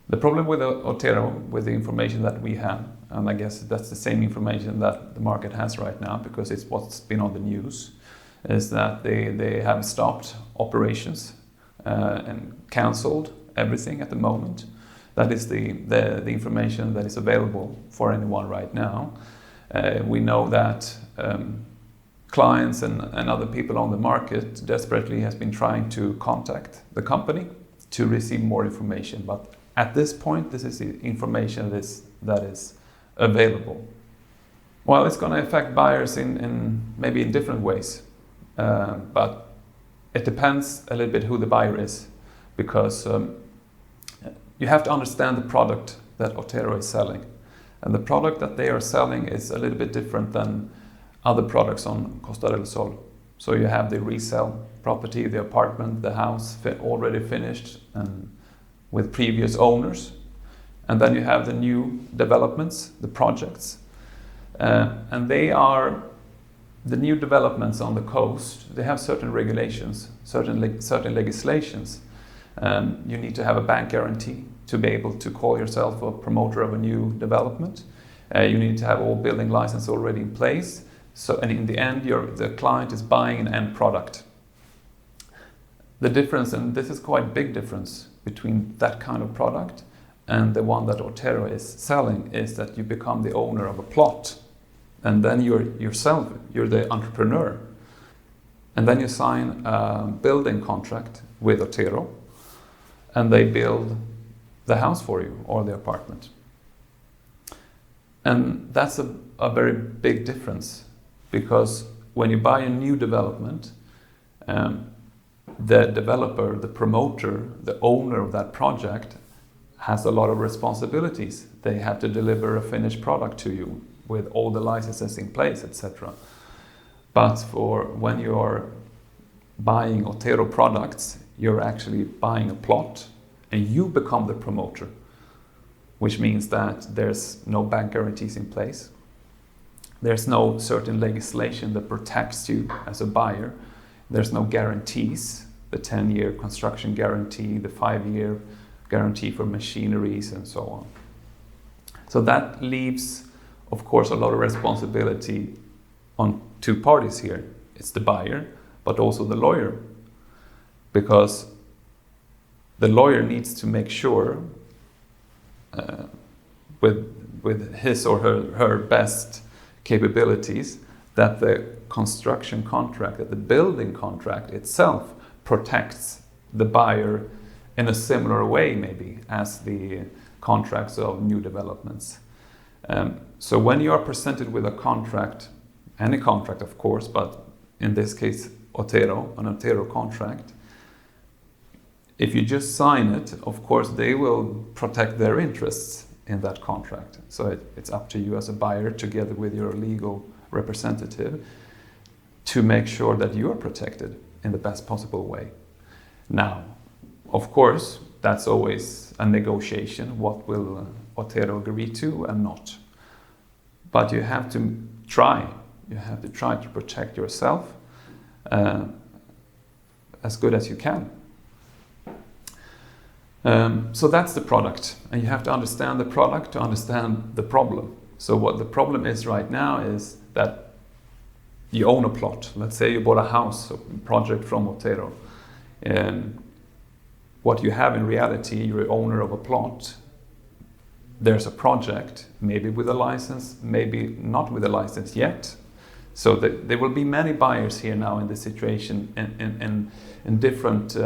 The problem with Otero, with the information that we have, and I guess that's the same information that the market has right now because it's what's been on the news, is that they have stopped operations and cancelled everything at the moment. That is the information that is available for anyone right now. We know that clients and other people on the market desperately has been trying to contact the company to receive more information. But at this point, this is the information that is available. Well, it's going to affect buyers in maybe in different ways. But it depends a little bit who the buyer is, because you have to understand the product that Otero is selling. And the product that they are selling is a little bit different than other products on Costa del Sol. So you have the resale property, the apartment, the house already finished and with previous owners. And then you have the new developments, the projects. And they are the new developments on the coast. They have certain regulations, certain legislations. You need to have a bank guarantee to be able to call yourself a promoter of a new development. You need to have all building license already in place. So, and in the end, the client is buying an end product. The difference, and this is quite a big difference between that kind of product and the one that Otero is selling, is that you become the owner of a plot. And then you're the entrepreneur. And then you sign a building contract with Otero, and they build the house for you or the apartment. And that's a very big difference, because when you buy a new development, the developer, the promoter, the owner of that project has a lot of responsibilities. They have to deliver a finished product to you with all the licenses in place, etc. But for when you are buying Otero products, you're actually buying a plot and you become the promoter, which means that there's no bank guarantees in place. There's no certain legislation that protects you as a buyer. There's no guarantees, the 10-year construction guarantee, the 5-year guarantee for machineries and so on. So that leaves, of course, a lot of responsibility on two parties here. It's the buyer, but also the lawyer, because the lawyer needs to make sure with his or her best capabilities that the construction contract, that the building contract itself protects the buyer in a similar way maybe as the contracts of new developments. So when you are presented with a contract, any contract of course, but in this case an Otero contract, if you just sign it, of course they will protect their interests in that contract. So it's up to you as a buyer, together with your legal representative, to make sure that you are protected in the best possible way. Now, of course, that's always a negotiation. What will Otero agree to and not? But you have to try. You have to try to protect yourself as good as you can. So that's the product, and you have to understand the product to understand the problem. So what the problem is right now is that you own a plot. Let's say you bought a house, a project from Otero. What you have in reality, you're an owner of a plot. There's a project, maybe with a license, maybe not with a license yet. So there will be many buyers here now in this situation, in different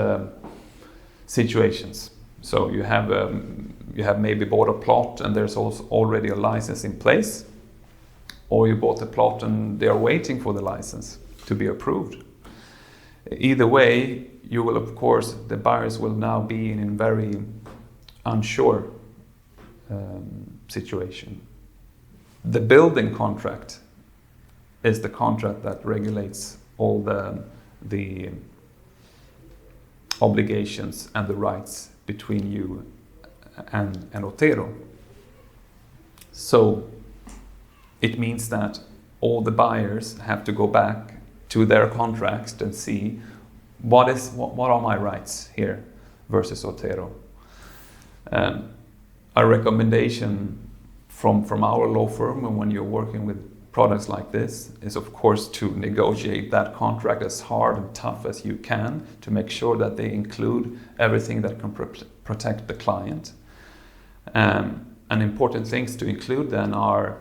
situations. So you have maybe bought a plot and there's also already a license in place, or you bought a plot and they are waiting for the license to be approved. Either way, you will, of course, the buyers will now be in a very unsure situation. The building contract is the contract that regulates all the obligations and the rights between you and Otero. So it means that all the buyers have to go back to their contracts and see what are my rights here versus Otero. a recommendation from our law firm, and when you're working with products like this, is of course to negotiate that contract as hard and tough as you can to make sure that they include everything that can protect the client. And important things to include then are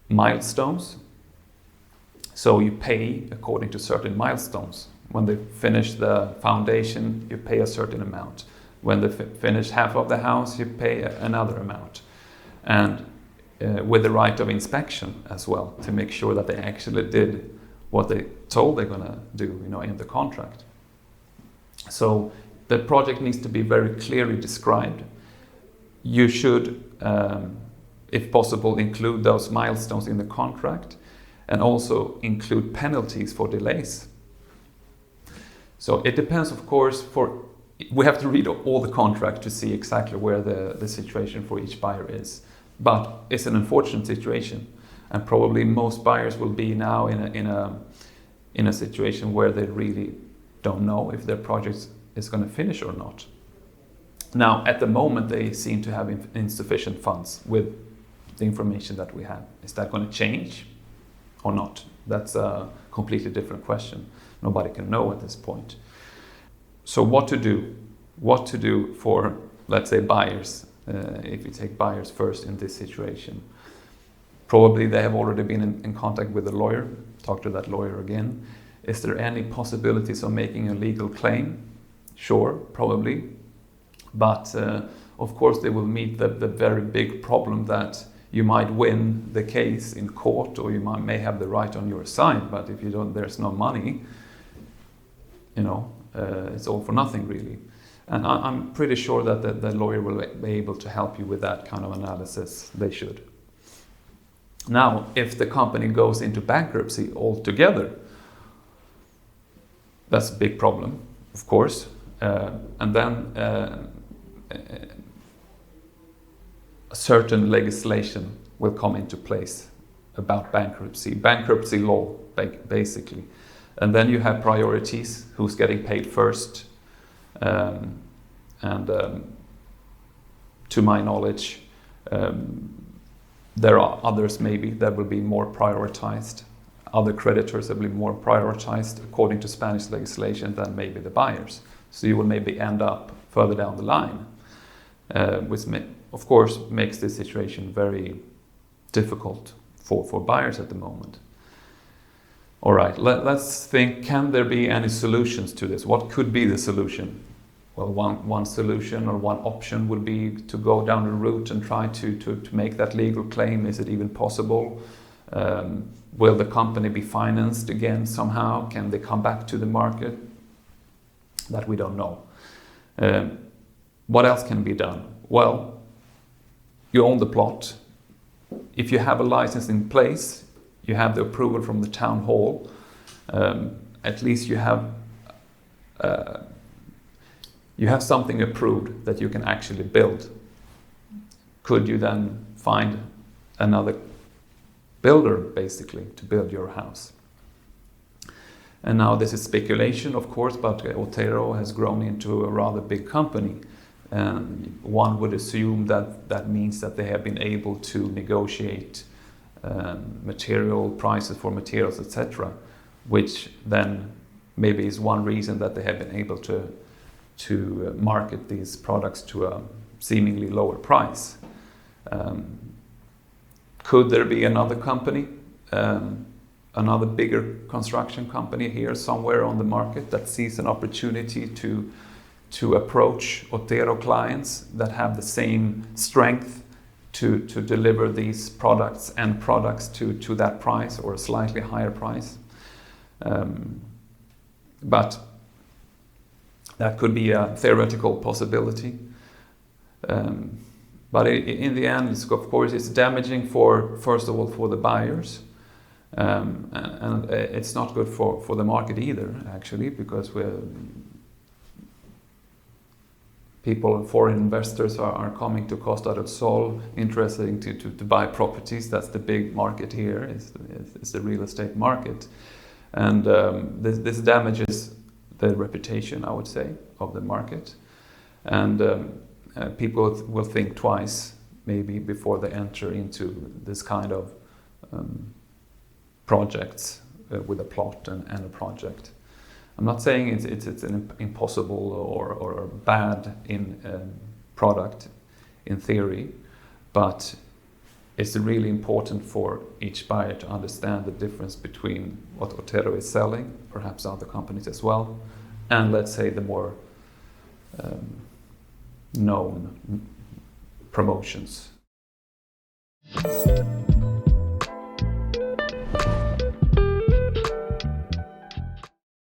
milestones. So you pay according to certain milestones. When they finish the foundation, you pay a certain amount. When they finish half of the house, you pay another amount. And with the right of inspection as well, to make sure that they actually did what they told they're going to do, in the contract. So the project needs to be very clearly described. You should, if possible, include those milestones in the contract, and also include penalties for delays. So it depends, of course, we have to read all the contract to see exactly where the situation for each buyer is. But it's an unfortunate situation, and probably most buyers will be now in a situation where they really don't know if their project is going to finish or not. Now, at the moment, they seem to have insufficient funds with the information that we have. Is that going to change or not? That's a completely different question. Nobody can know at this point. So what to do? What to do for, let's say, buyers, if you take buyers first in this situation? Probably they have already been in contact with a lawyer. Talk to that lawyer again. Is there any possibilities of making a legal claim? Sure, probably. But of course they will meet the very big problem that you might win the case in court, or you may have the right on your side, but if you don't, there's no money, it's all for nothing really. And I'm pretty sure that the lawyer will be able to help you with that kind of analysis. They should. Now, if the company goes into bankruptcy altogether, that's a big problem, of course. And then a certain legislation will come into place about bankruptcy law, basically. And then you have priorities, who's getting paid first. To my knowledge, there are others maybe that will be more prioritized. Other creditors that will be more prioritized according to Spanish legislation than maybe the buyers. So you will maybe end up further down the line, which of course makes this situation very difficult for buyers at the moment. All right, let's think, can there be any solutions to this? What could be the solution? Well, one solution or one option would be to go down a route and try to make that legal claim. Is it even possible? Will the company be financed again somehow? Can they come back to the market? That we don't know. What else can be done? Well, you own the plot. If you have a license in place, you have the approval from the town hall, at least you have something approved that you can actually build. Could you then find another builder, basically, to build your house? And now this is speculation, of course, but Otero has grown into a rather big company. And one would assume that means that they have been able to negotiate material prices for materials, etc., which then maybe is one reason that they have been able to market these products to a seemingly lower price. Could there be another company, another bigger construction company here somewhere on the market that sees an opportunity to approach Otero clients that have the same strength to deliver these products to that price or a slightly higher price? But that could be a theoretical possibility. But in the end, of course, it's damaging first of all, for the buyers. And it's not good for the market either, actually, because foreign investors are coming to Costa del Sol, interested to buy properties. That's the big market here, is the real estate market. And this damages the reputation, I would say, of the market. And people will think twice maybe before they enter into this kind of projects with a plot and a project. I'm not saying it's an impossible or bad in product in theory, but it's really important for each buyer to understand the difference between what Otero is selling, perhaps other companies as well, and let's say the more known promotions.